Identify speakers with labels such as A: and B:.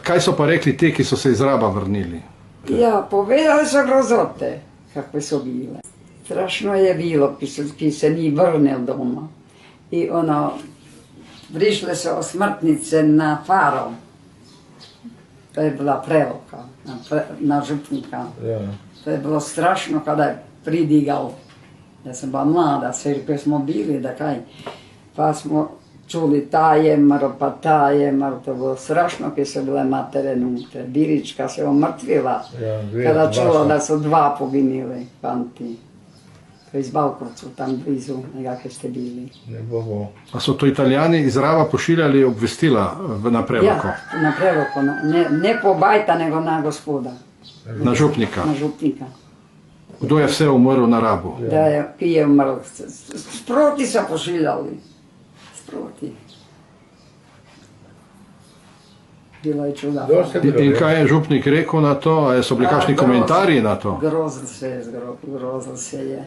A: Kaj so pa rekli ti, ki so se iz Raba vrnili?
B: Ja, povedali so grozote, kakve so bile. Strašno je bilo, ki se ni vrnil doma. I prišle so smrtnice na Faro. To je bila preloka, na župnika. To je bilo strašno kada je pridigal. Ja sam bila mlada, crkve smo bili, da kaj. Pa smo čuli ta je mrl, pa ta je mrl. To je bilo strašno, kad su bile matere nutre. Birička se omrtvila, kada čula da su dva poginili, panti. Iz Balkovcu, tam blizu, nekakve ste bili.
A: A so to Italijani iz Raba pošiljali obvestila na Preloko?
B: Ja, na Preloko, ne po bajta, nego na gospoda.
A: Na župnika?
B: Na župnika.
A: Kdo je vse umrl na Rabu?
B: Da, ki je umrl. Sproti so pošiljali. Sproti. Bilo je čuda.
A: In kaj je župnik rekel na to? A so bili kakšni komentarji na to?
B: Grozil se je.